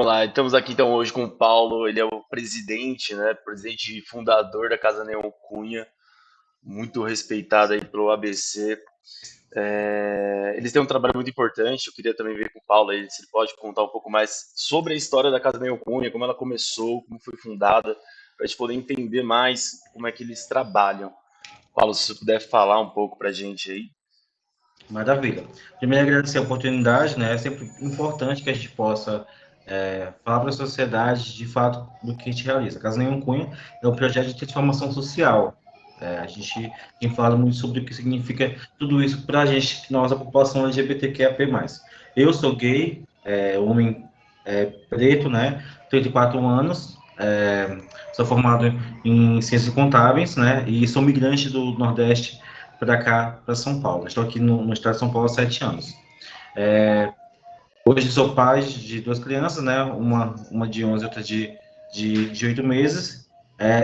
Olá, estamos aqui então hoje com o Paulo, ele é o presidente, né? Presidente e fundador da Casa Neon Cunha, muito respeitado aí pelo ABC. Eles têm um trabalho muito importante, eu queria também ver com o Paulo aí, se ele pode contar um pouco mais sobre a história da Casa Neon Cunha, como ela começou, como foi fundada, para a gente poder entender mais como é que eles trabalham. Paulo, se você puder falar um pouco para a gente aí. Maravilha. Primeiro, agradecer a oportunidade, né? É sempre importante que a gente possa falar para a sociedade, de fato, do que a gente realiza. A Casa Nenhum Cunha é um projeto de transformação social. A gente tem falado muito sobre o que significa tudo isso para a gente, nós, a população LGBTQIA+. Eu sou gay, homem preto, né? 34 anos, sou formado em Ciências Contábeis, né? E sou migrante do Nordeste para cá, para São Paulo. Estou aqui no estado de São Paulo há 7 anos. Hoje sou pai de duas crianças, né? Uma de 11 e outra de 8 meses.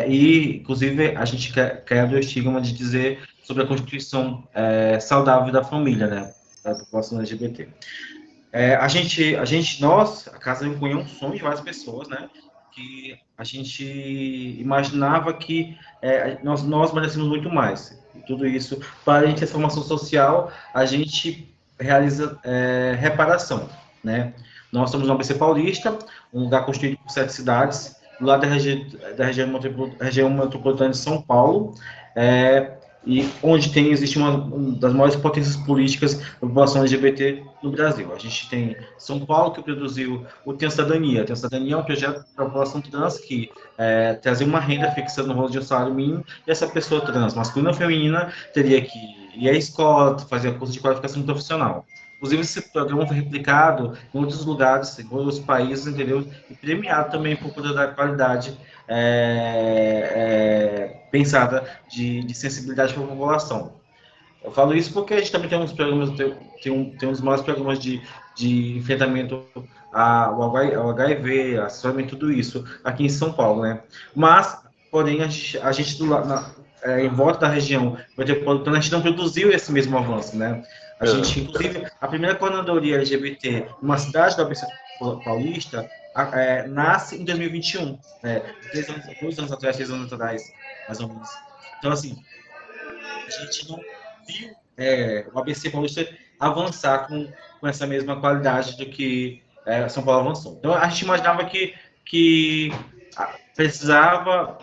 E, inclusive, a gente quer o estigma de dizer sobre a constituição saudável da família, né? Da população LGBT. Nós, a Casa Cunha é um sonho de várias pessoas, né? Que a gente imaginava que nós merecemos muito mais. E tudo isso, para a gente ter formação social, a gente realiza reparação, né? Nós somos no ABC Paulista, um lugar construído por 7 cidades, do lado da região metropolitana de São Paulo, e onde existe uma das maiores potências políticas da população LGBT no Brasil. A gente tem São Paulo, que produziu o Tem Cidadania. Tem Cidadania é um projeto para a população trans que trazia uma renda fixa no rolo de um salário mínimo, e essa pessoa trans, masculina ou feminina, teria que ir à escola, fazer curso de qualificação profissional. Inclusive, esse programa foi replicado em outros lugares, em outros países, entendeu? E premiado também por conta da qualidade pensada de sensibilidade para a população. Eu falo isso porque a gente também tem uns programas, tem uns maiores programas de enfrentamento ao HIV, assessoramento, tudo isso, aqui em São Paulo, né? Mas, porém, a gente em volta da região metropolitana, a gente não produziu esse mesmo avanço, né? A gente, Aham. inclusive, a primeira coordenadoria LGBT numa cidade do ABC Paulista nasce em 2021, né? 2 anos atrás, 3 anos atrás, mais ou menos. Então, assim, a gente não viu o ABC Paulista avançar com essa mesma qualidade do que São Paulo avançou. Então, a gente imaginava que precisava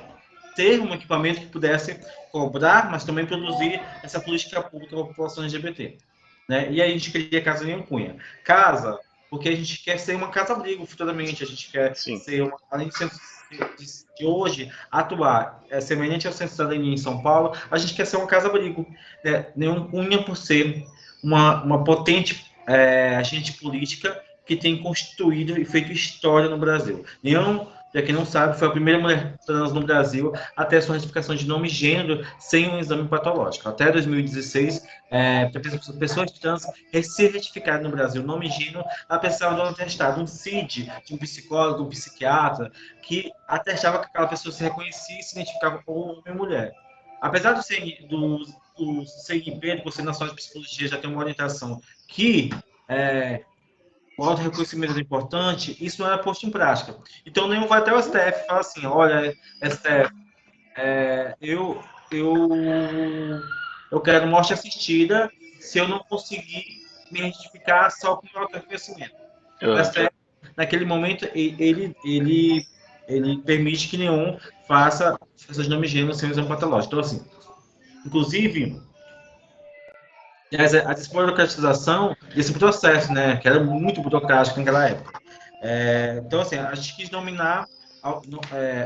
ter um equipamento que pudesse cobrar, mas também produzir essa política pública para a população LGBT. Né? E aí a gente queria Casa Nenhum Cunha. Casa, porque a gente quer ser uma casa-abrigo futuramente, a gente quer Sim. ser, além de hoje, atuar semelhante ao Centro de Cidadania em São Paulo, a gente quer ser uma casa-abrigo. Né? Nenhum Cunha por ser uma potente agente política que tem constituído e feito história no Brasil. Nenhum, para quem não sabe, foi a primeira mulher trans no Brasil a ter sua retificação de nome e gênero sem um exame patológico. Até 2016, pessoas trans se retificarem no Brasil nome e gênero, a pessoa não atestado um CID de um psicólogo, um psiquiatra, que atestava que aquela pessoa se reconhecia e se identificava como homem ou mulher. Apesar do CNP, do Conselho Nacional de Psicologia, já ter uma orientação que o auto-reconhecimento é importante, isso não é posto em prática. Então, nenhum vai até o STF e fala assim, olha, STF, eu quero morte assistida se eu não conseguir me identificar só com o meu autoconhecimento. O Aham. STF, naquele momento, ele permite que nenhum faça essas nomes gêneros sem exame patológico. Então, assim, inclusive, a desburocratização desse processo, né, que era muito burocrático naquela época. Então, assim, a gente quis nominar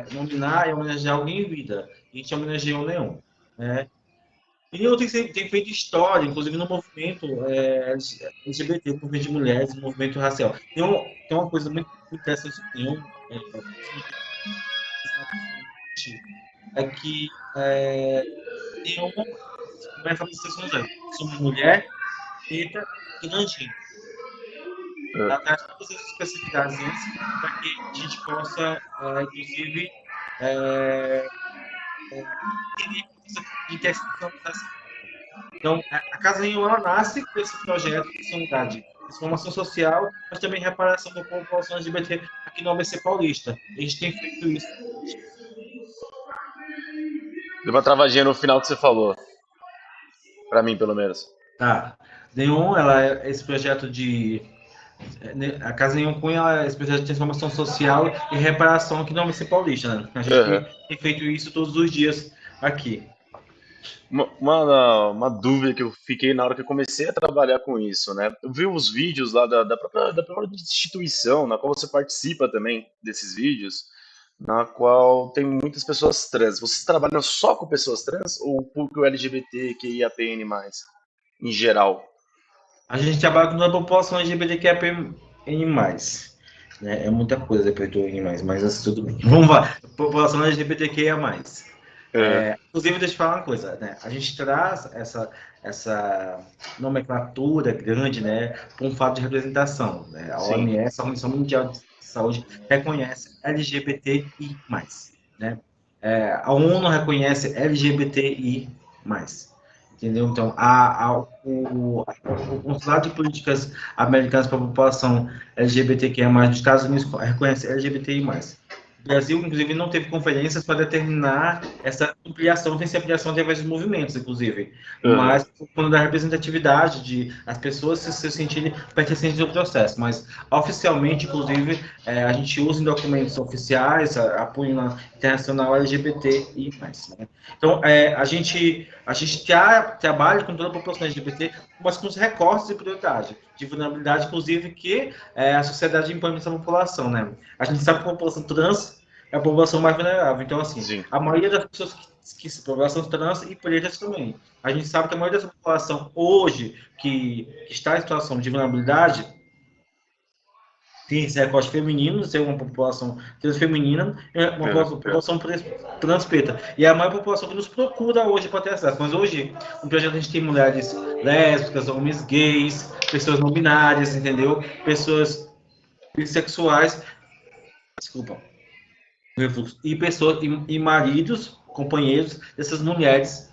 e homenagear alguém em vida. E a gente homenageou o Leão. Né? E eu tenho feito história, inclusive no movimento LGBT, no movimento de mulheres, no movimento racial. Tem uma coisa muito interessante que Leão, é que Leão começa a ser sou uma mulher preta e transgênero. Ela traz todas as especificidades antes para que a gente possa, inclusive, é, entender essa interseccionalização. Então, a Casa Rio, ela nasce com esse projeto de ser um lugar de transformação social, mas também reparação da população LGBT aqui no ABC Paulista. A gente tem feito isso. Deu uma travadinha no final que você falou, pra mim, pelo menos. Tá. Neon, ela é esse projeto de a Casa Nenhum Cunha ela é esse projeto de transformação social e reparação aqui no ABC Paulista, né? A gente Aham. tem feito isso todos os dias aqui. Uma dúvida que eu fiquei na hora que eu comecei a trabalhar com isso, né? Eu vi os vídeos lá da própria instituição, na qual você participa também desses vídeos, na qual tem muitas pessoas trans. Vocês trabalham só com pessoas trans ou público LGBT, QIAPN+, em geral? A gente trabalha com toda a população LGBTQIA+. Né? É muita coisa para N+, mas assim, tudo bem. Vamos lá. População LGBTQIA+. Aham. Inclusive, deixa eu falar uma coisa, né? A gente traz essa nomenclatura grande, né, para um fato de representação, né? A Sim. OMS, a Organização Mundial de Saúde, reconhece LGBTI+, né? A ONU reconhece LGBTI+, entendeu? Então, o Consulado de Políticas Americanas para a População LGBTQIA+, dos Estados Unidos reconhece LGBTI+. O Brasil, inclusive, não teve conferências para determinar essa ampliação, tem essa ampliação através dos movimentos, inclusive, Aham. mas quando da representatividade de as pessoas se sentirem pertencentes ao processo, mas oficialmente, inclusive, a gente usa em documentos oficiais, apoio internacional LGBTI+. Né? Então, a gente trabalha com toda a população LGBT, mas com os recortes de prioridade, de vulnerabilidade, inclusive, que a sociedade impõe nessa população, né? A gente sabe que a população trans é a população mais vulnerável. Então, assim, Sim. a maioria das pessoas que se população trans e pretas também. A gente sabe que a maioria dessa população hoje que está em situação de vulnerabilidade tem esse recorte feminino, ser uma população transfeminina, uma Aham. população trans preta. E é a maior população que nos procura hoje para ter acesso. Mas hoje, no projeto, a gente tem mulheres lésbicas, homens gays, pessoas não binárias, entendeu? Pessoas bissexuais, desculpa, refluxo, e pessoas e maridos, companheiros dessas mulheres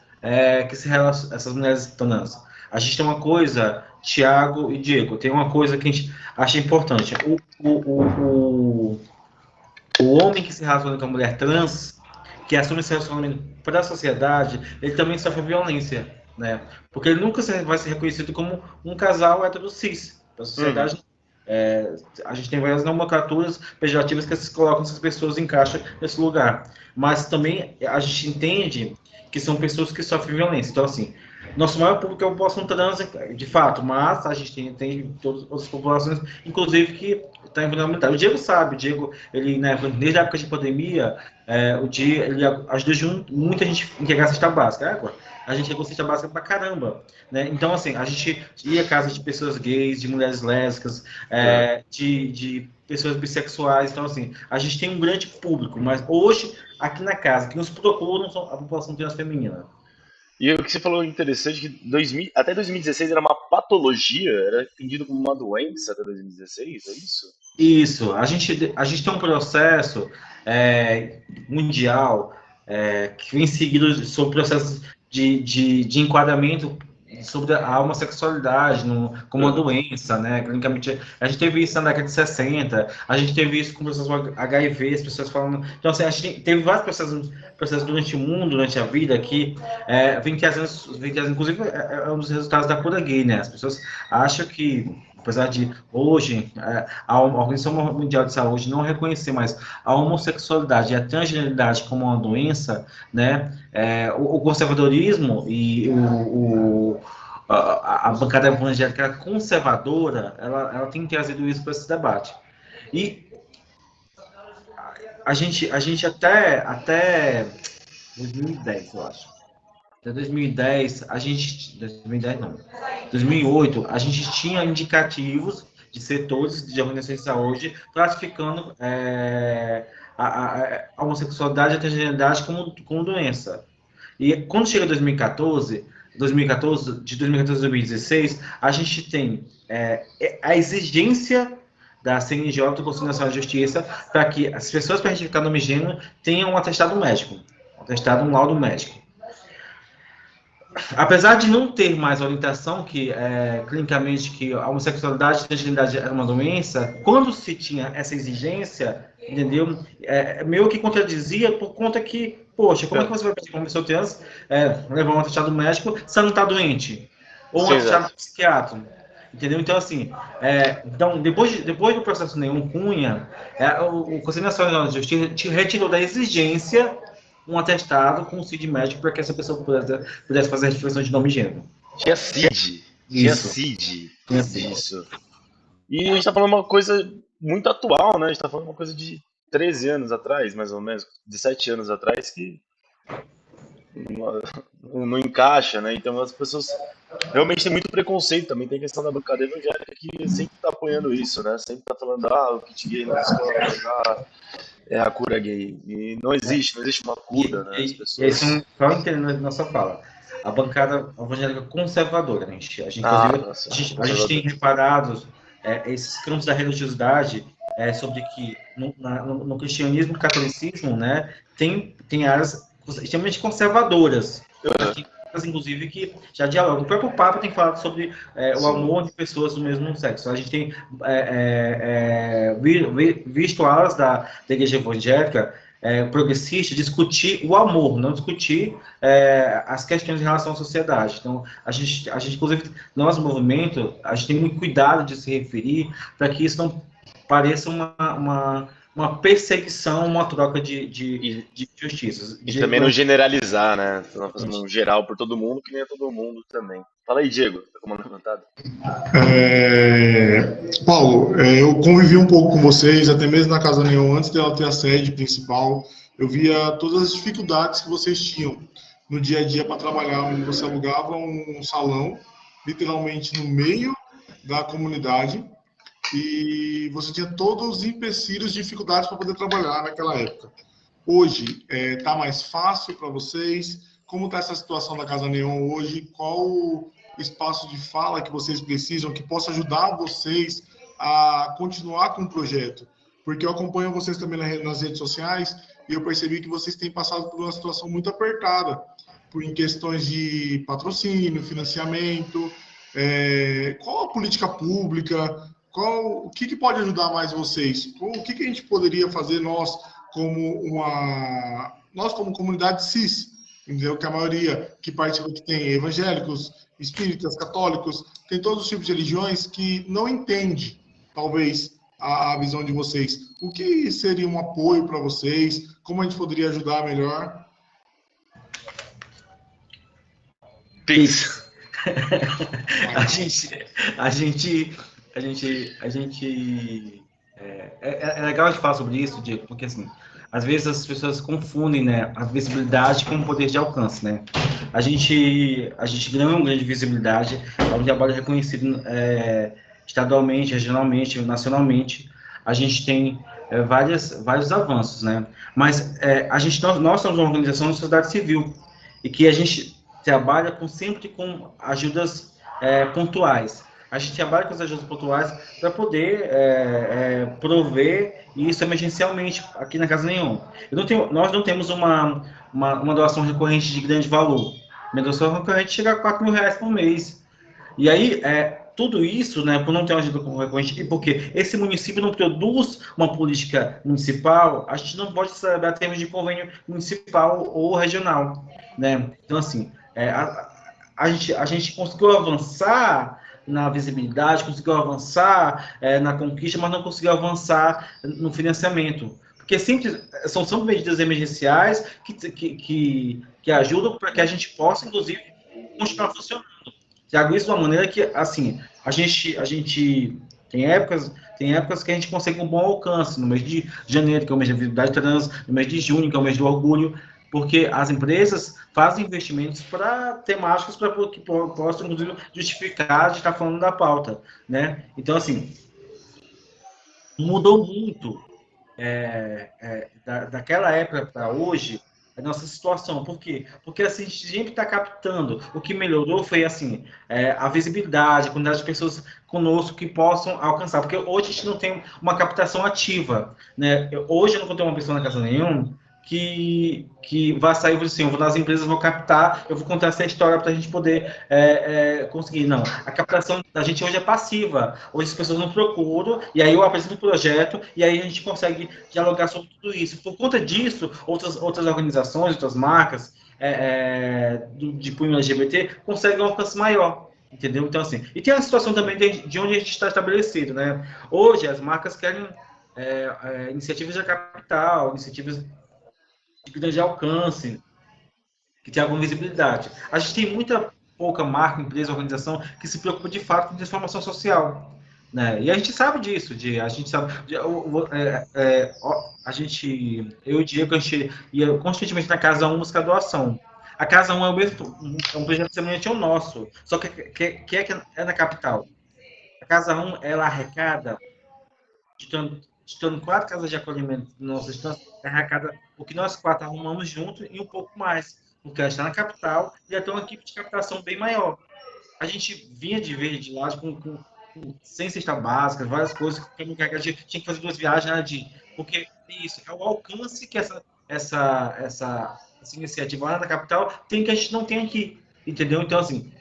que se relacionam, essas mulheres trans. A gente tem uma coisa, Tiago e Diego, tem uma coisa que a gente acha importante. O homem que se relaciona com a mulher trans, que assume esse relacionamento para a sociedade, ele também sofre violência, né? Porque ele nunca vai ser reconhecido como um casal hétero cis. Para a Uhum. sociedade, a gente tem várias nomenclaturas pejorativas que se colocam essas pessoas encaixam nesse lugar. Mas também a gente entende que são pessoas que sofrem violência. Então, assim, nosso maior público é a população trans, de fato, mas a gente tem todas as outras populações, inclusive que está em vulnerabilidade. O Diego sabe, o Diego, ele, né, desde a época de pandemia, o Diego, ele ajudou muita gente a entregar a cesta básica. A gente chegou a cesta básica pra caramba, né? Então, assim, a gente ia à casa de pessoas gays, de mulheres lésbicas, Aham. de pessoas bissexuais. Então, assim, a gente tem um grande público, mas hoje, aqui na casa, que nos procuram são a população trans feminina. E o que você falou interessante que até 2016 era uma patologia, era entendido como uma doença até 2016, é isso? Isso, a gente tem um processo mundial que vem seguido sobre processos de enquadramento sobre a homossexualidade como uma Aham. doença, né? Clinicamente, a gente teve isso na década de 60, a gente teve isso com pessoas com HIV, as pessoas falando. Então, assim, a gente teve vários processos durante o mundo, durante a vida, que vem trazendo, inclusive, é um dos resultados da cura gay, né? As pessoas acham que apesar de hoje a Organização Mundial de Saúde não reconhecer mais a homossexualidade e a transgeneridade como uma doença, né? O conservadorismo e a bancada evangélica conservadora, ela tem trazido isso para esse debate. E a gente até 2010, eu acho. Até 2010, 2010 não, 2008, a gente tinha indicativos de setores de organizações de saúde classificando a homossexualidade e a transgeneridade como doença. E quando chega 2014, de 2014 a 2016, a gente tem a exigência da CNJ, do Conselho Nacional de Justiça, para que as pessoas para registrar nome e gênero tenham um atestado médico, um laudo médico. apesar de não ter mais orientação que clinicamente que a homossexualidade e transgeneridade era uma doença, quando se tinha essa exigência, entendeu? Meio que contradizia por conta que, poxa, como é que É, você vai pedir para uma pessoa trans levar um atestado médico se ela não está doente? Ou um sim, atestado exato. psiquiatra? Entendeu? Então, assim, então, depois do processo Nenhum Cunha, o Conselho Nacional de Justiça retirou da exigência um atestado com o CID médico para que essa pessoa pudesse fazer a restituição de nome e gênero. Tinha Isso, CID tinha sim. disso. E a gente tá falando uma coisa muito atual, né? A gente tá falando uma coisa de 13 anos atrás, mais ou menos, 17 anos atrás, que não encaixa, né? Então as pessoas realmente têm muito preconceito também. Tem a questão da bancada evangélica que sempre tá apoiando isso, né? Sempre tá falando, o kit gay nas escolas, é a cura gay. E não existe uma cura, né? As E aí, pessoas. só entendendo a nossa fala, a bancada evangélica conservadora, Ah, inclusive, nossa, a gente tem conservador. reparado esses campos da religiosidade sobre que no cristianismo e catolicismo, né, tem áreas extremamente conservadoras, mas tem áreas, inclusive, que já dialogam. O próprio Papa tem falado sobre o Sim. amor de pessoas do mesmo sexo. A gente tem visto alas da igreja evangélica progressista discutir o amor, não discutir as questões em relação à sociedade. Então, inclusive, nós, movimento, a gente tem muito cuidado de se referir para que isso não pareça uma perseguição, uma troca E, de justiças. e também não generalizar, né? Não fazendo um geral por todo mundo, que nem é todo mundo também. Fala aí, Diego, tá com a mão levantada? Paulo, eu convivi um pouco com vocês, até mesmo na Casa Neon, antes dela ter a sede principal. Eu via todas as dificuldades que vocês tinham no dia a dia para trabalhar, onde você alugava um salão, literalmente no meio da comunidade, e você tinha todos os empecilhos, dificuldades para poder trabalhar naquela época. Hoje, está mais fácil para vocês? Como está essa situação da Casa Neon hoje? Qual o espaço de fala que vocês precisam que possa ajudar vocês a continuar com o projeto? Porque eu acompanho vocês também nas redes sociais e eu percebi que vocês têm passado por uma situação muito apertada, em questões de patrocínio, financiamento. Qual a política pública? O que pode ajudar mais vocês? O que a gente poderia fazer nós como comunidade cis, entendeu? Que a maioria que participa, que tem evangélicos, espíritas, católicos, tem todos os tipos de religiões que não entende, talvez, a visão de vocês. O que seria um apoio para vocês? Como a gente poderia ajudar melhor? Pix. a gente, a gente, é legal a gente falar sobre isso, Diego, porque assim, às vezes as pessoas confundem, né, a visibilidade com o poder de alcance, né? A gente ganha uma grande visibilidade, é um trabalho reconhecido estadualmente, regionalmente, nacionalmente. A gente tem vários avanços, né? Mas nós somos uma organização de sociedade civil e que a gente trabalha sempre com ajudas pontuais. A gente trabalha com as ajudas pontuais para poder prover isso emergencialmente aqui na Casa Nenhum. Nós não temos uma doação recorrente de grande valor. Minha doação recorrente chega a R$ 4.000 por mês. E aí, tudo isso, né, por não ter uma ajuda recorrente, e porque esse município não produz uma política municipal, a gente não pode celebrar termos de convênio municipal ou regional, né? Então, assim, a gente conseguiu avançar na visibilidade, conseguiu avançar na conquista, mas não conseguiu avançar no financiamento. Porque são medidas emergenciais que ajudam para que a gente possa, inclusive, continuar funcionando. Tiago, isso de uma maneira que, assim, a gente tem épocas que a gente consegue um bom alcance, no mês de janeiro, que é o mês da visibilidade trans, no mês de junho, que é o mês do orgulho, porque as empresas fazem investimentos para temáticas para que possam, inclusive, justificar de estar falando da pauta, né? Então, assim, mudou muito daquela época para hoje a nossa situação. Por quê? Porque assim, a gente sempre está captando. O que melhorou foi assim a visibilidade, a quantidade de pessoas conosco que possam alcançar. Porque hoje a gente não tem uma captação ativa. Né? Hoje eu não tenho uma pessoa na Casa Nenhum que vai sair e vai dizer assim, eu vou nas empresas, vou captar, eu vou contar essa história para a gente poder conseguir. Não, a captação da gente hoje é passiva. Hoje as pessoas não procuram, e aí eu apresento o projeto, e aí a gente consegue dialogar sobre tudo isso. Por conta disso, outras organizações, outras marcas de punho LGBT conseguem um alcance maior. Entendeu? Então, assim, e tem a situação também de onde a gente está estabelecido, né? Hoje, as marcas querem iniciativas de capital, iniciativas de grande alcance, que tem alguma visibilidade. A gente tem muita pouca marca, empresa, organização que se preocupa de fato com transformação social. Né? E a gente sabe disso, a gente sabe, a gente, eu e o Diego, a gente ia constantemente na Casa 1 buscar doação. A Casa 1 é um projeto semelhante ao nosso, só que é na capital. A Casa 1, ela arrecada estando 4 casas de acolhimento na nossa instância, arrecada o que nós 4 arrumamos junto e um pouco mais, porque ela está na capital e até uma equipe de captação bem maior. A gente vinha de Verde lá sem cesta básica, várias coisas que a gente tinha que fazer 2 viagens, nada de. Porque isso, é o alcance que essa iniciativa lá na capital tem que a gente não tem aqui. Entendeu? Então, assim,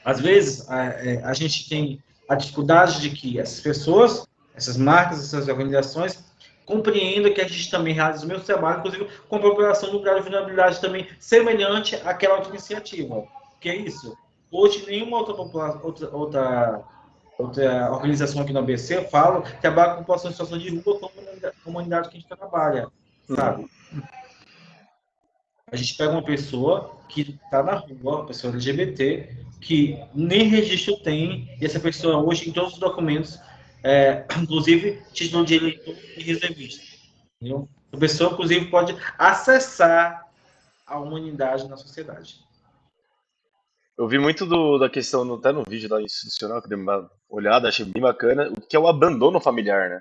às vezes a gente tem a dificuldade de que essas pessoas, essas marcas, essas organizações compreendam que a gente também realiza o mesmo trabalho, inclusive com a população do grau de vulnerabilidade também semelhante àquela outra iniciativa. Que é isso? Hoje, nenhuma outra organização aqui no ABC fala que trabalha com população em situação de rua como a comunidade que a gente trabalha, sabe? A gente pega uma pessoa que está na rua, uma pessoa LGBT, que nem registro tem, e essa pessoa hoje, em todos os documentos, inclusive título de eleitor e reservista. Entendeu? A pessoa, inclusive, pode acessar a humanidade na sociedade. Eu vi muito da questão, até no vídeo da institucional, que dei uma olhada, achei bem bacana, o que é o abandono familiar, né?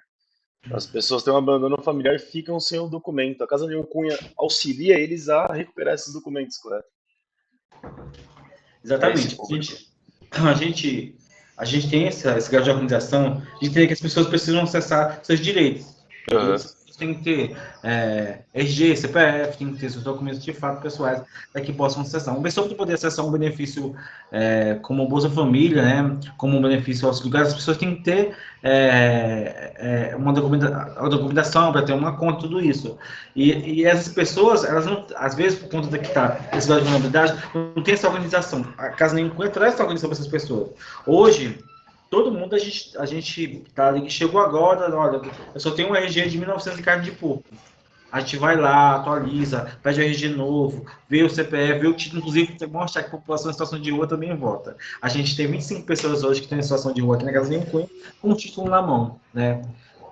As pessoas têm um abandono familiar e ficam sem o documento. A Casa Leão Cunha auxilia eles a recuperar esses documentos, correto? É esse Exatamente. ponto. A gente tem esse grau de organização de entender que as pessoas precisam acessar seus direitos. Uhum. As pessoas têm que ter RG, CPF, tem que ter seus documentos de fato pessoais para que possam acessar. Uma pessoa para poder acessar um benefício como o Bolsa Família, né, como um benefício aos lugares, as pessoas têm que ter uma documentação para ter uma conta, tudo isso. E essas pessoas, elas não, às vezes, por conta de que está esse grau de vulnerabilidade, não tem essa organização. A Casa Nem Cunha traz essa organização para essas pessoas. Hoje, todo mundo, a gente tá ali, que chegou agora, olha, eu só tenho um RG de 1900 de carne de porco. A gente vai lá, atualiza, pede o RG novo, vê o CPF, vê o título, inclusive mostra que a população em situação de rua também vota. A gente tem 25 pessoas hoje que estão em situação de rua aqui na Casa Nem Cunha com o título na mão, né?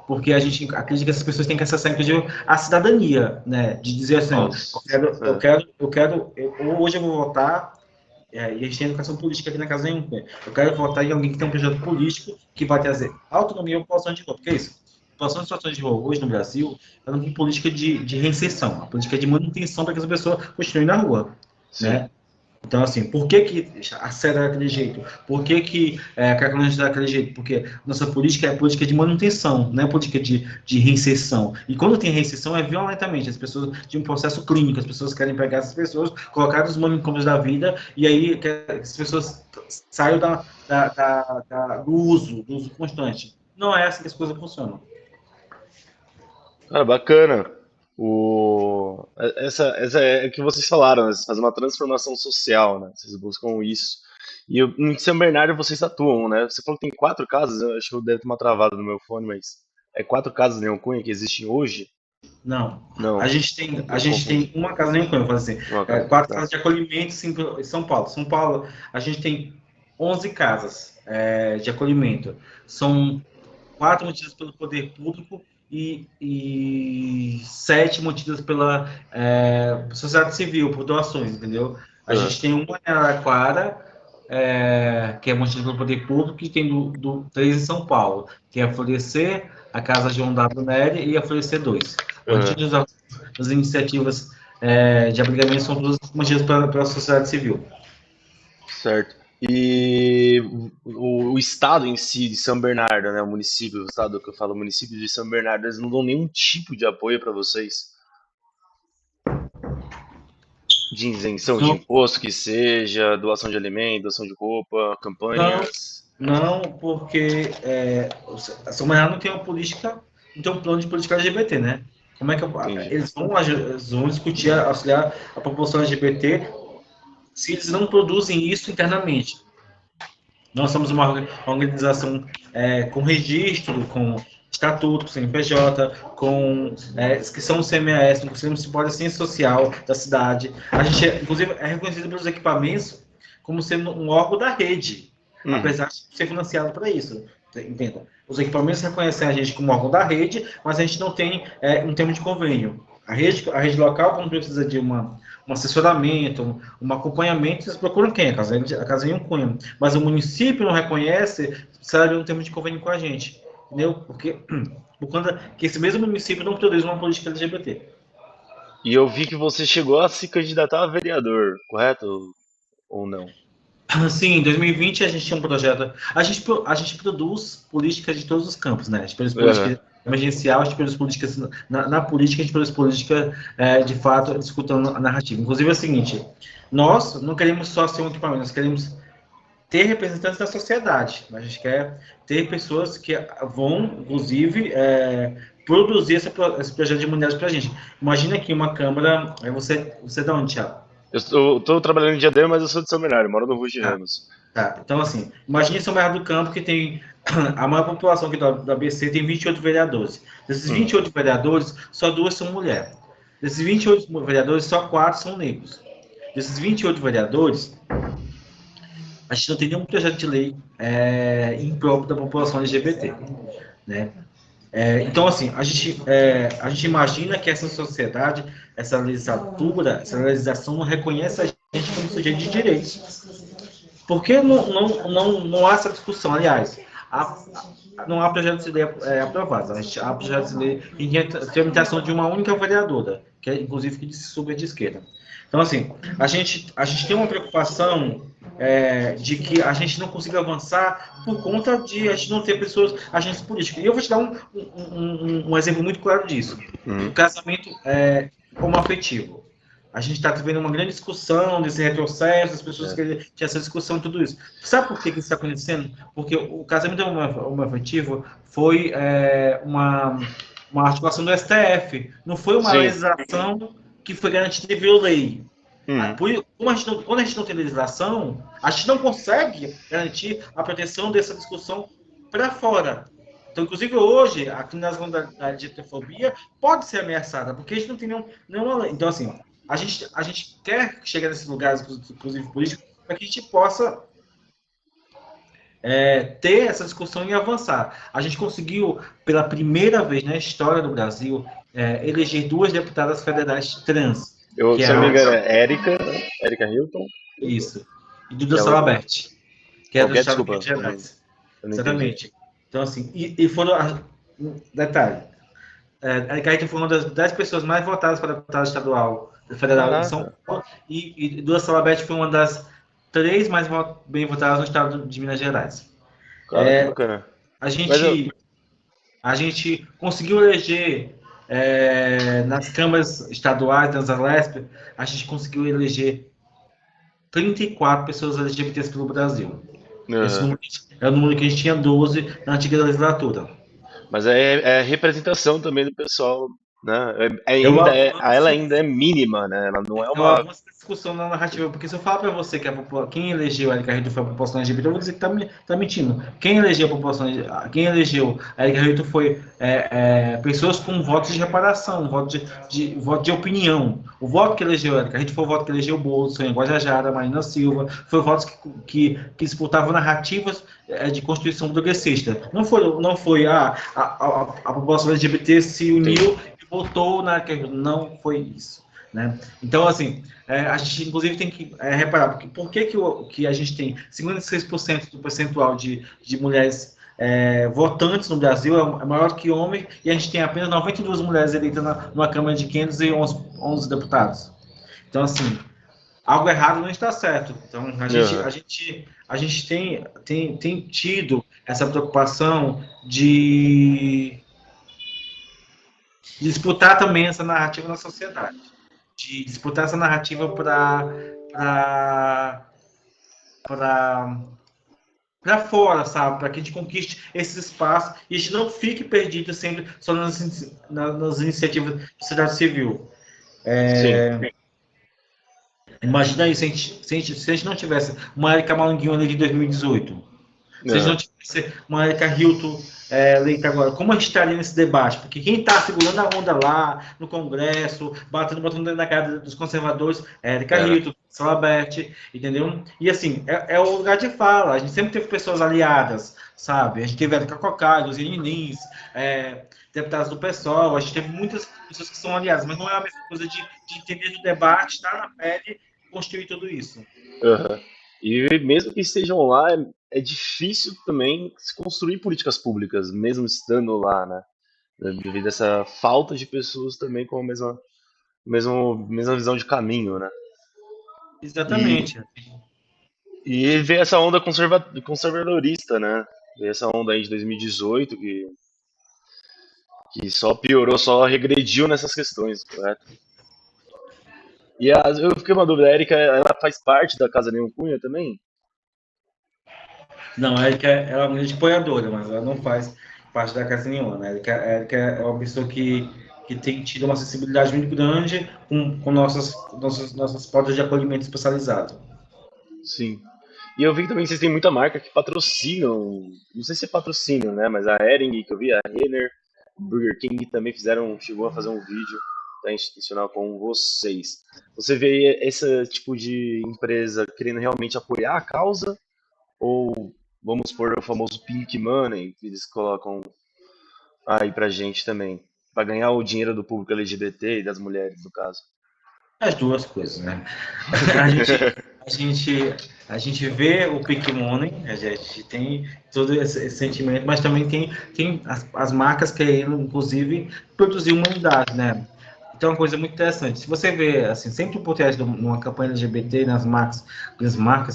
Porque a gente acredita que essas pessoas têm que acessar, inclusive, a cidadania, né? De dizer assim, hoje eu vou votar, e a gente tem educação política aqui na Casa Nenhuma. Eu quero votar em alguém que tem um projeto político que vai trazer autonomia à população de rua. Porque é isso. A população em situações de rua hoje no Brasil, ela não tem política de reinserção. A política é de manutenção para que essa pessoa continue na rua. Né? Então, assim, por que a SEDA é daquele jeito? Por que a Cracolândia é daquele jeito? Porque nossa política é política de manutenção, não é política de reinserção. E quando tem reinserção é violentamente. As pessoas, de um processo clínico, as pessoas querem pegar essas pessoas, colocar nos manicômios da vida, e aí que as pessoas saiam do uso constante. Não é assim que as coisas funcionam. Cara, bacana. Essa é o que vocês falaram, né? Vocês fazem uma transformação social, né? Vocês buscam isso. E em São Bernardo vocês atuam, né? Você falou que tem 4 casas, eu acho que eu deve ter uma travada no meu fone, mas é 4 casas Leão Cunha que existem hoje? Não. A Não, gente tem uma casa nem como, assim, uma casa. 4 Tá. casas de acolhimento em São Paulo. São Paulo, a gente tem 11 casas de acolhimento. São 4 mantidas pelo poder público e 7 mantidas pela sociedade civil, por doações, entendeu? A gente tem uma em Araraquara, que é mantida pelo poder público, e tem 3 em São Paulo, que é a Florescer, a Casa João W. Nery e a Florescer 2. As iniciativas de abrigamento são todas mantidas pela sociedade civil. Certo. E o estado em si de São Bernardo, né, o estado que eu falo, o município de São Bernardo, eles não dão nenhum tipo de apoio para vocês? De isenção de Não, imposto, que seja, doação de alimento, doação de roupa, não, campanhas. não, porque a São não tem uma política, não tem um plano de política LGBT, né? Como é que Entendi. eles vão discutir, auxiliar a população LGBT se eles não produzem isso internamente? Nós somos uma organização com registro, com estatuto, com CNPJ, com inscrição no CMAS, no Conselho Municipal de Assistência Social da cidade. A gente, inclusive, é reconhecido pelos equipamentos como sendo um órgão da rede, Uhum. apesar de ser financiado para isso. Entenda. Os equipamentos reconhecem a gente como órgão da rede, mas a gente não tem um termo de convênio. A rede local, quando precisa de um assessoramento, um acompanhamento, vocês procuram quem? A Casinha Cunha. Mas o município não reconhece, precisa um termo de convênio com a gente. Entendeu? Porque por conta que esse mesmo município não produz uma política LGBT. E eu vi que você chegou a se candidatar a vereador, correto? Ou não? Sim, em 2020 a gente tinha um projeto. A gente produz políticas de todos os campos, né? A gente produz Aham. política emergencial, a gente produz políticas. Na política, a gente produz política, de fato, discutindo a narrativa. Inclusive é o seguinte: nós não queremos só ser um equipamento, nós queremos ter representantes da sociedade. A gente quer ter pessoas que vão, inclusive, produzir esse projeto de mulheres para a gente. Imagina aqui uma Câmara. Você é de onde, Thiago? Eu tô trabalhando em Diadema, mas eu sou de São Bernardo, moro no Rio de Tá. Ramos. Tá, então assim, imagine São Bernardo do Campo que tem a maior população aqui do ABC tem 28 vereadores. Desses Hum. 28 vereadores, só duas são mulheres. Desses 28 vereadores, só quatro são negros. Desses 28 vereadores, a gente não tem nenhum projeto de lei em prol da população LGBT, né? Então, assim, a gente imagina que essa sociedade, essa legislatura, essa legislação não reconhece a gente como sujeito de direitos. Porque não há essa discussão, aliás, não há projeto de lei aprovado, há projeto de lei em tramitação de uma única vereadora, que é, inclusive, que disse super de esquerda. Então, assim, a gente tem uma preocupação de que a gente não consiga avançar por conta de a gente não ter pessoas, agentes políticos. E eu vou te dar um exemplo muito claro disso. O Uhum. casamento homoafetivo. A gente está vendo uma grande discussão desse retrocesso, as pessoas É. querem ter essa discussão e tudo isso. Sabe por que isso está acontecendo? Porque o casamento homoafetivo foi uma articulação do STF, não foi uma Sim. legislação que foi garantida via lei. Uhum. Quando a gente não tem legislação, a gente não consegue garantir a proteção dessa discussão para fora. Então, inclusive, hoje, a criminalização da LGBTfobia pode ser ameaçada, porque a gente não tem nenhuma lei. Então, assim, a gente quer chegar nesses lugares, inclusive políticos, para que a gente possa ter essa discussão e avançar. A gente conseguiu, pela primeira vez na história do Brasil, eleger duas deputadas federais trans, Eu, que é se eu não me a engano, é Érica, né? Érica Hilton. isso, e Duda E a outra? Salabert, que é Qual do que é? estado de Desculpa, Minas Gerais. eu não entendi. Exatamente. Então, assim, e foram. Detalhe: a Érica foi uma das 10 pessoas mais votadas para deputada estadual federal de São Caraca, Paulo, e Duda Salabert foi uma das 3 mais bem votadas no estado de Minas Gerais. cara, que bacana. A Mas eu, gente, a gente conseguiu eleger nas câmaras estaduais, nas Alesp, a gente conseguiu eleger 34 pessoas LGBTs pelo Brasil. Esse aham. número é o número que a gente tinha 12 na antiga legislatura. Mas é representação também do pessoal, né? É o Ela avanço ainda é mínima, né? Ela não é É o uma. avanço da discussão na narrativa, porque se eu falar para você que quem elegeu a Erika Rito foi a população LGBT, eu vou dizer que tá mentindo. Quem elegeu a população, quem elegeu a Erika Rito foi pessoas com votos de reparação, voto de opinião. O voto que elegeu a Erika Rito foi o voto que elegeu o Bolsonaro, Guajajara, Marina Silva, foi votos que disputavam narrativas de constituição progressista. Não foi a população LGBT se uniu Entendi. e votou na. Não foi isso. Né? Então, assim, a gente inclusive tem que reparar, por que a gente tem 56% do percentual de mulheres votantes no Brasil, é maior que homens, e a gente tem apenas 92 mulheres eleitas numa Câmara de 511 deputados. Então, assim, algo errado não está certo. Então, Aham. a gente tem tido essa preocupação de disputar também essa narrativa na sociedade. de disputar essa narrativa para fora, sabe? Para que a gente conquiste esse espaço e a gente não fique perdido sempre só nas iniciativas de sociedade civil. Sim. Imagina aí, se a gente não tivesse uma Erika Malunguinho ali de 2018, se a gente não tivesse uma Erika Hilton eleita agora, como a gente estaria nesse debate? Porque quem está segurando a onda lá no Congresso, botando na cara dos conservadores, é Erika Hilton, Salabert, entendeu? E assim, é o lugar de fala. A gente sempre teve pessoas aliadas, sabe? A gente teve Erika Cocai, Luziane Lins, deputados do PSOL, a gente teve muitas pessoas que são aliadas, mas não é a mesma coisa de entender o debate, estar na pele, construir tudo isso. Uhum. E mesmo que estejam lá, é difícil também se construir políticas públicas, mesmo estando lá, né? Devido a essa falta de pessoas também com a mesma visão de caminho, né? Exatamente. E ver essa onda conservadorista, né? Ver essa onda aí de 2018 que só piorou, só regrediu nessas questões, correto? E eu fiquei uma dúvida, a Erika, ela faz parte da Casa Leão Cunha também? Não, a Erika é uma grande apoiadora, mas ela não faz parte da casa nenhuma. Né? A Erika é uma pessoa que tem tido uma sensibilidade muito grande com nossas portas de acolhimento especializado. Sim. E eu vi que também vocês têm muita marca que patrocinam, não sei se é patrocínio, né? Mas a Hering, que eu vi, a Renner, Burger King também chegou a fazer um vídeo da institucional com vocês. Você vê esse tipo de empresa querendo realmente apoiar a causa? Ou vamos por o famoso Pink Money, que eles colocam aí pra gente também, pra ganhar o dinheiro do público LGBT e das mulheres, no caso? As duas coisas, né? A gente vê o Pink Money, a gente tem todo esse sentimento, mas também tem as marcas querendo, inclusive, produzir humanidade, né? Então, é uma coisa muito interessante. Se você vê, assim, sempre por trás de uma campanha LGBT, nas marcas,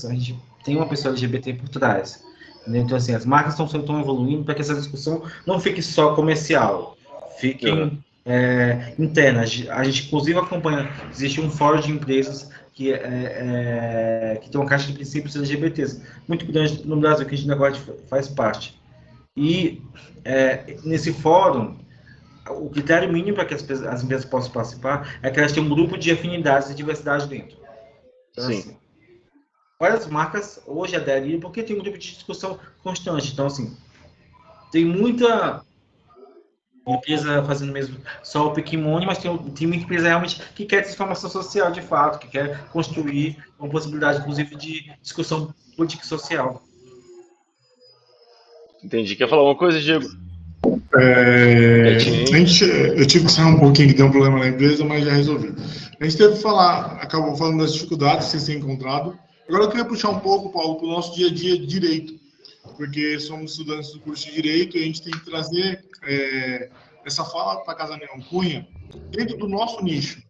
a gente tem uma pessoa LGBT por trás. Entendeu? Então, assim, as marcas estão evoluindo para que essa discussão não fique só comercial, Uhum. fiquem internas. A gente, inclusive, acompanha, existe um fórum de empresas que tem uma caixa de princípios LGBTs muito grande no Brasil, que a gente agora faz parte. E nesse fórum, o critério mínimo para que as empresas possam participar é que elas tenham um grupo de afinidades e diversidade dentro. Então, Sim. assim, várias marcas hoje aderiram porque tem um grupo de discussão constante. Então, assim, tem muita empresa fazendo mesmo só o Pikimone, mas tem muita empresa realmente que quer transformação social de fato, que quer construir uma possibilidade, inclusive, de discussão política e social. Entendi. Quer falar alguma coisa, Diego? Eu tive que sair um pouquinho, que deu um problema na empresa, mas já resolvi. A gente teve que falar, acabou falando das dificuldades que vocês têm encontrado. Agora eu queria puxar um pouco, Paulo, para o nosso dia a dia de direito, porque somos estudantes do curso de direito e a gente tem que trazer essa fala para a Casa Leão Cunha dentro do nosso nicho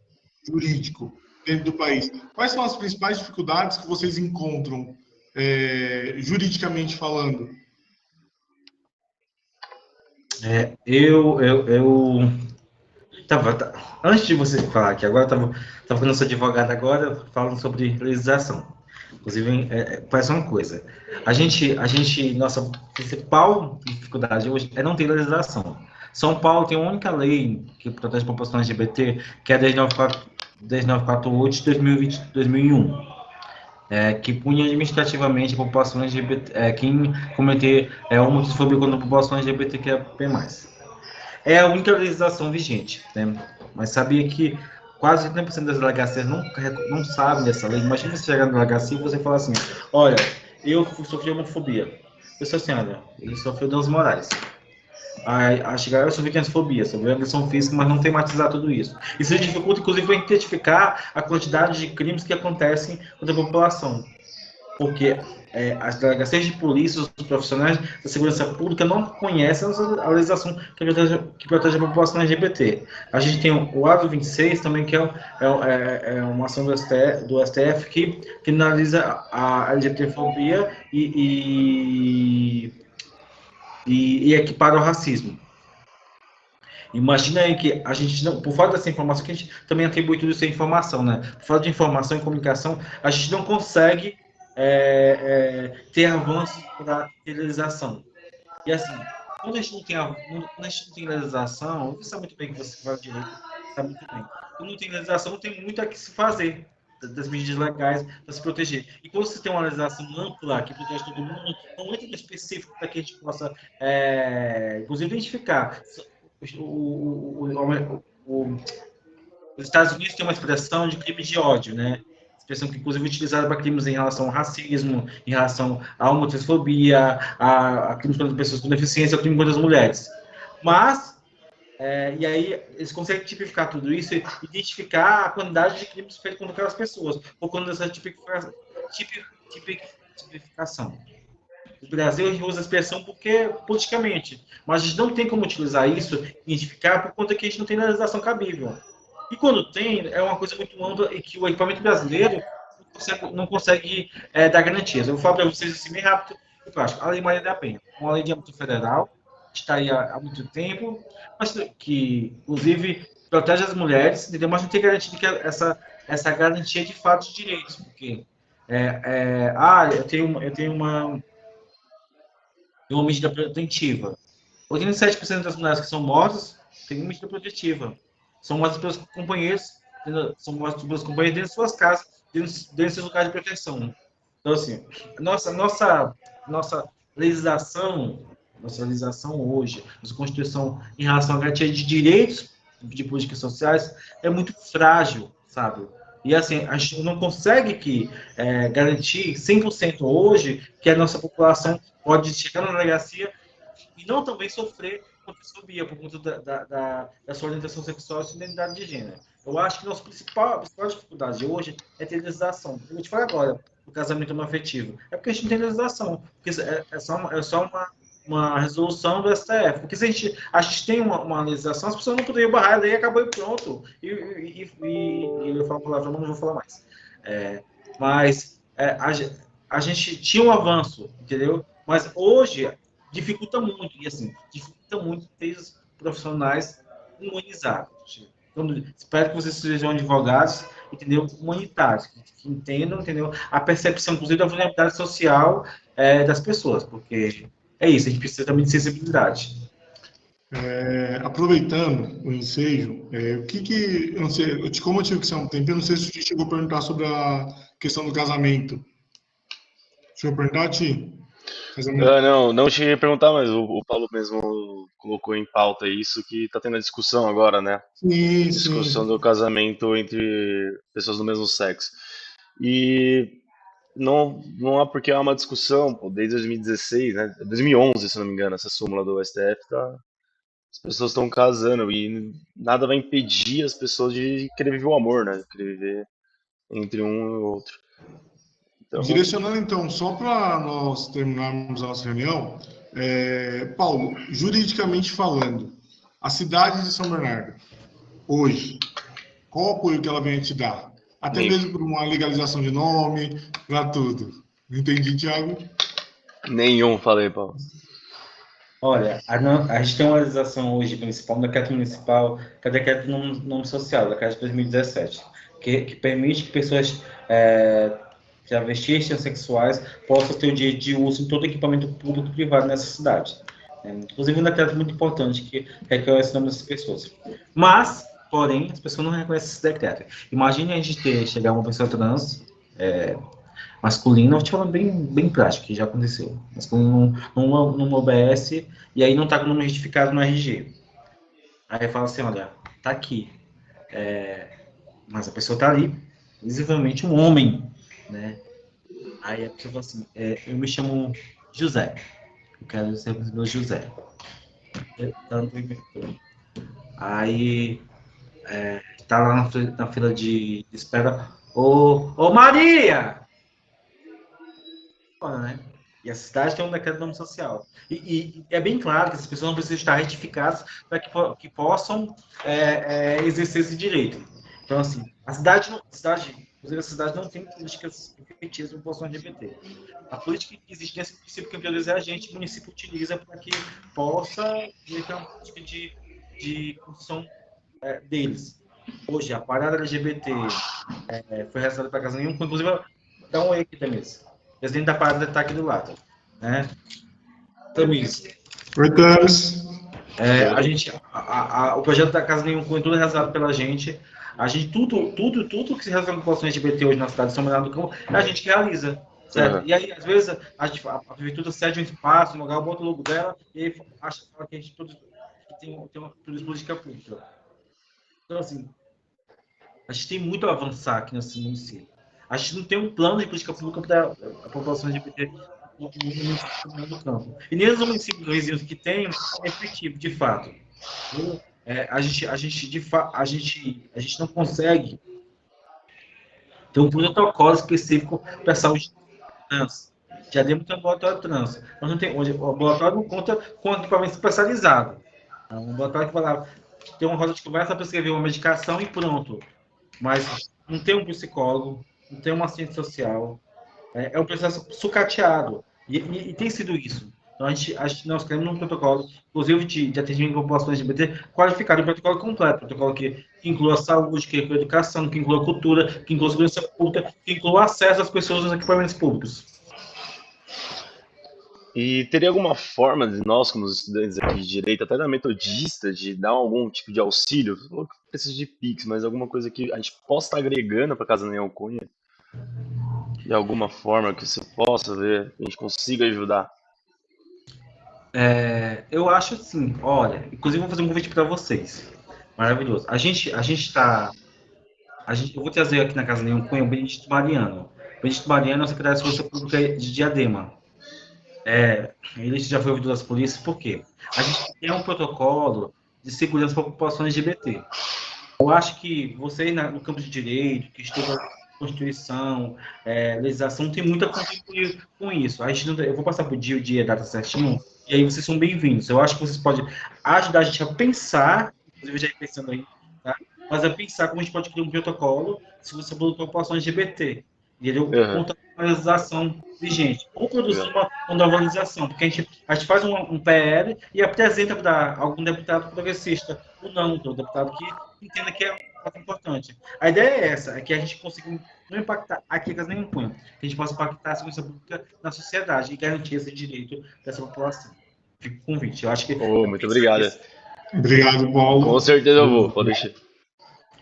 jurídico, dentro do país. Quais são as principais dificuldades que vocês encontram, juridicamente falando? Antes de você falar aqui, agora eu estava com nosso advogado agora falando sobre legislação. Inclusive, parece uma coisa. Nossa principal dificuldade hoje é não ter legislação. São Paulo tem uma única lei que protege a população LGBT, que é a 10948 de 2001. Que punha administrativamente a população LGBT, quem cometer homofobia contra a população LGBTQIA+. É a única legislação vigente, né? Mas sabia que quase 80% das delegacias não sabem dessa lei. Imagina você chegar na delegacia e você falar assim, olha, eu sofri homofobia. Eu sou assim, olha, ele sofreu danos morais. A chegar eu sofri transfobia, sofri agressão física, mas não tematizar tudo isso. Isso dificulta, inclusive, identificar a quantidade de crimes que acontecem contra a população. Porque as delegacias de polícia, os profissionais da segurança pública não conhecem a legislação que protege a população LGBT. A gente tem o ADO 26 também, que é uma ação do STF que analisa a LGBTfobia e equipara o racismo. Imagina aí que a gente não, por falta dessa informação, que a gente também atribui tudo isso à informação, né? Por falta de informação e comunicação, a gente não consegue ter avanços para a realização. E assim, quando a gente não tem, quando a gente não tem legislação, você sabe muito bem que você faz direito, sabe muito bem. Quando não tem legislação, não tem muito a que se fazer das medidas legais para se proteger. E quando você tem uma legislação ampla que protege todo mundo, não entra no específico para que a gente possa, inclusive, identificar. Os Estados Unidos têm uma expressão de crime de ódio, né? Expressão que, inclusive, é utilizada para crimes em relação ao racismo, em relação à homofobia, a crimes contra pessoas com deficiência, a crimes contra as mulheres. Mas, e aí, eles conseguem tipificar tudo isso e identificar a quantidade de crimes feitos contra aquelas pessoas, por conta dessa tipificação. O Brasil a gente usa a expressão porque politicamente, mas a gente não tem como utilizar isso, identificar, por conta que a gente não tem legislação cabível. E quando tem, é uma coisa muito ampla e que o equipamento brasileiro não consegue dar garantias. Eu vou falar para vocês assim bem rápido e prático. A Lei Maria da Penha, uma lei de âmbito federal, que está aí há muito tempo, mas que, inclusive, protege as mulheres, entendeu? Mas não tem garantia que essa garantia de fato de direitos, porque eu tenho uma medida protetiva. 87% das mulheres que são mortas têm uma medida protetiva. São mortas pelos companheiros, são mortas pelos companheiros dentro de suas casas, dentro de seus lugares de proteção. Então, assim, nossa legislação, nossa legislação hoje, nossa Constituição em relação à garantia de direitos de políticas sociais é muito frágil, sabe? E assim, a gente não consegue garantir 100% hoje que a nossa população pode chegar na delegacia e não também sofrer homofobia por conta da sua orientação sexual e sua identidade de gênero. Eu acho que a nossa principal dificuldade hoje é ter legislação. Eu te falo agora, o casamento homoafetivo. É porque a gente não tem legislação. Porque é só uma resolução do STF. Porque se a gente tem uma legislação, as pessoas não poderiam barrar a lei e acabou e pronto. Eu falo palavrão, mas não vou falar mais. Mas a gente tinha um avanço, entendeu? Mas hoje dificulta muito, e assim, dificulta muito ter os profissionais humanizados. Então, espero que vocês sejam advogados, entendeu? Humanitários, que entendam, entendeu? A percepção, inclusive, da vulnerabilidade social das pessoas, porque é isso, a gente precisa também de sensibilidade. Aproveitando o ensejo, eu não sei, como eu tive que ser um tempo, eu não sei se você chegou a perguntar sobre a questão do casamento. Chegou a perguntar, Ti? Não cheguei a perguntar, mas o Paulo mesmo colocou em pauta isso, que está tendo a discussão agora, né? Sim, Discussão sim. do casamento entre pessoas do mesmo sexo. E não há porque há uma discussão, pô, desde 2016, né? 2011, se não me engano, essa súmula do STF, as pessoas estão casando e nada vai impedir as pessoas de querer viver o amor, né? De querer viver entre um e o outro. Então, Direcionando, então, só para nós terminarmos a nossa reunião, Paulo, juridicamente falando, a cidade de São Bernardo, hoje, qual o apoio que ela vem te dar? Até nem, mesmo por uma legalização de nome, para tudo. Entendi, Thiago? nenhum, falei, Paulo. Olha, a gente tem uma legislação hoje municipal, um decreto municipal, que é o decreto de nome social, decreto de 2017, que permite que pessoas travestis, transexuais possam ter o direito de uso em todo equipamento público e privado nessa cidade. Inclusive, um decreto muito importante que reconhece o nome dessas pessoas. Mas, porém, as pessoas não reconhecem esse decreto. Imagine a gente chegar uma pessoa trans, masculino, eu te falando bem prático, que já aconteceu. Masculino num OBS, e aí não está com o nome retificado no RG. Aí fala assim, olha, tá aqui. Mas a pessoa está ali, visivelmente um homem, né? Aí a pessoa fala assim, eu me chamo José. Eu quero ser o meu José. Aí tá lá na fila de espera. Ô Maria! Né? E a cidade tem um decreto de nome social. E é bem claro que as pessoas não precisam estar retificadas para que possam exercer esse direito. Então, assim, inclusive a cidade não tem políticas efetivas para a população LGBT. A política que existe nesse princípio que é a gente, o município utiliza para que possa ter uma política de construção deles. Hoje, a parada LGBT foi realizada para casa nenhum, inclusive, dá um oi aqui, Tamis. O presidente da parada está aqui do lado. Né? Tamis, Oi, Thames. o projeto da Casa Nenhum foi tudo realizado pela gente. A gente, tudo que se relaciona com a população LGBT hoje na cidade de São Bernardo do Campo, é a gente que realiza. Certo? E aí, às vezes, a prefeitura cede um espaço, um lugar, bota o logo dela, e aí acha que a gente tem uma política pública. Então, assim, a gente tem muito a avançar aqui nesse município. A gente não tem um plano de política pública para a população LGBT no município do Campo. E nem os municípios vizinhos que tem é efetivo, de fato. A gente não consegue ter um protocolo específico para a saúde trans. Já demos um laboratório trans. Mas não tem, o laboratório não conta com equipamento especializado. É um laboratório que vai lá, tem uma roda de conversa para escrever uma medicação e pronto. Mas não tem um psicólogo, não tem uma assistente social. É um processo sucateado. E tem sido isso. Então, nós queremos um protocolo, inclusive de atendimento à população LGBT, qualificado, um protocolo completo, um protocolo que inclua a saúde, que inclua a educação, que inclua a cultura, que inclua a segurança pública, que inclua o acesso às pessoas aos equipamentos públicos. E teria alguma forma de nós, como estudantes aqui de direito, até da metodista, de dar algum tipo de auxílio? Você falou que precisa de Pix, mas alguma coisa que a gente possa estar agregando para Casa Nenhum Cunha? De alguma forma que você possa ver, que a gente consiga ajudar? Eu acho assim, olha, inclusive vou fazer um convite para vocês. Maravilhoso. Eu vou trazer aqui na Casa Nenhum Cunha o Benedito Mariano. O Benedito Mariano é o secretário de Segurança Pública de Diadema. Ele já foi ouvido das polícias, por quê? A gente tem um protocolo de segurança para a população LGBT. Eu acho que vocês, no campo de direito, que estudam Constituição, legislação, tem muito a contribuir com isso. Eu vou passar para o dia e a data certinho, e aí vocês são bem-vindos. Eu acho que vocês podem ajudar a gente a pensar, inclusive já ir pensando aí, tá? Mas a pensar como a gente pode criar um protocolo se você for para a população LGBT. Entendeu? Aham, Contra a legislação vigente. Ou produzir legal. uma novelização, porque a gente faz um PL e apresenta para algum deputado progressista, ou não, o deputado que entenda que é um fato importante. A ideia é essa, é que a gente consiga não impactar aqui as nenhum punho, que a gente possa impactar a segurança pública na sociedade e garantir esse direito dessa população. Fica o convite. Eu acho que Muito obrigado. Obrigado, Com Paulo. certeza eu vou, pode deixar.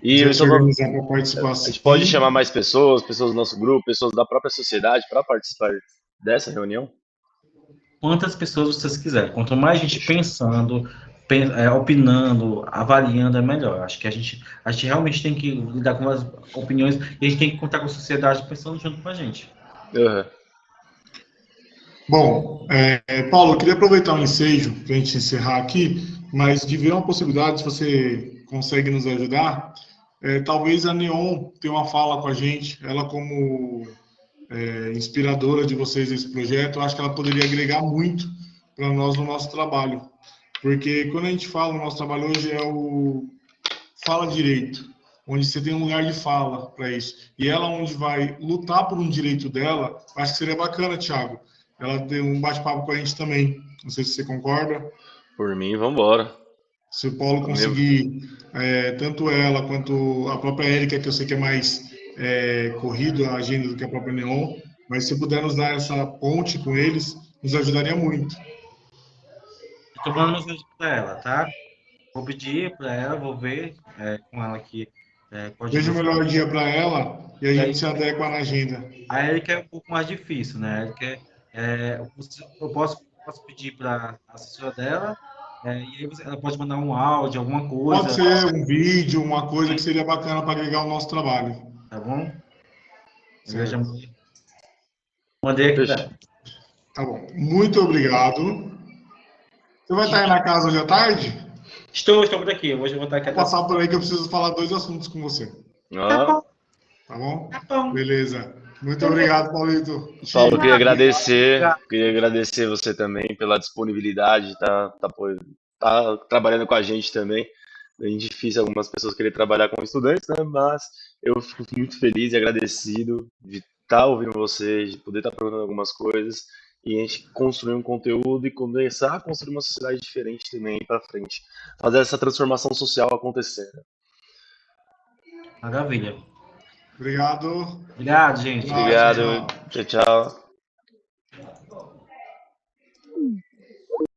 E Já eu se só vou- organizar para a participação. gente pode chamar mais pessoas, pessoas do nosso grupo, pessoas da própria sociedade para participar dessa reunião? Quantas pessoas vocês quiserem. Quanto mais gente Fechou. pensando, opinando, avaliando, é melhor. Acho que a gente realmente tem que lidar com as opiniões e a gente tem que contar com a sociedade pensando junto com a gente. Aham. Bom, Paulo, eu queria aproveitar o ensejo para a gente encerrar aqui, mas de ver uma possibilidade, se você consegue nos ajudar, talvez a Neon tenha uma fala com a gente, ela como inspiradora de vocês nesse projeto, eu acho que ela poderia agregar muito para nós no nosso trabalho, porque quando a gente fala, o nosso trabalho hoje é o Fala Direito, onde você tem um lugar de fala para isso, e ela onde vai lutar por um direito dela, acho que seria bacana, Thiago, ela tem um bate-papo com a gente também. Não sei se você concorda. Por mim, vamos embora. Se o Paulo conseguir, tanto ela quanto a própria Érica, que eu sei que é mais corrido a agenda do que a própria Neon, mas se puder nos dar essa ponte com eles, nos ajudaria muito. Estou mandando mensagem para ela, tá? Vou pedir para ela, vou ver com ela aqui. Veja o melhor dia para ela e a gente se adequa na agenda. A Erika é um pouco mais difícil, né? A Erika eu posso pedir para a assessora dela, e aí ela pode mandar um áudio, alguma coisa. Pode ser um vídeo, uma coisa que seria bacana para agregar o nosso trabalho. Tá bom? Eu já Certo. mandei aqui. Tá bom. Muito obrigado. Você vai estar aí na casa hoje à tarde? Estou por aqui. Hoje eu vou estar aqui. Vou passar por aí que eu preciso falar 2 assuntos com você. Ah, Tá bom? Tá bom. Beleza. Muito obrigado, Paulito. Paulo, queria agradecer você também pela disponibilidade, tá trabalhando com a gente também. É difícil algumas pessoas querem trabalhar com estudantes, né? Mas eu fico muito feliz e agradecido de estar ouvindo vocês, de poder estar perguntando algumas coisas e a gente construir um conteúdo e começar a construir uma sociedade diferente também para frente. Fazer essa transformação social acontecer. Maravilha. Obrigado. Obrigado, gente. Abraço, Obrigado. tchau. Tchau, tchau.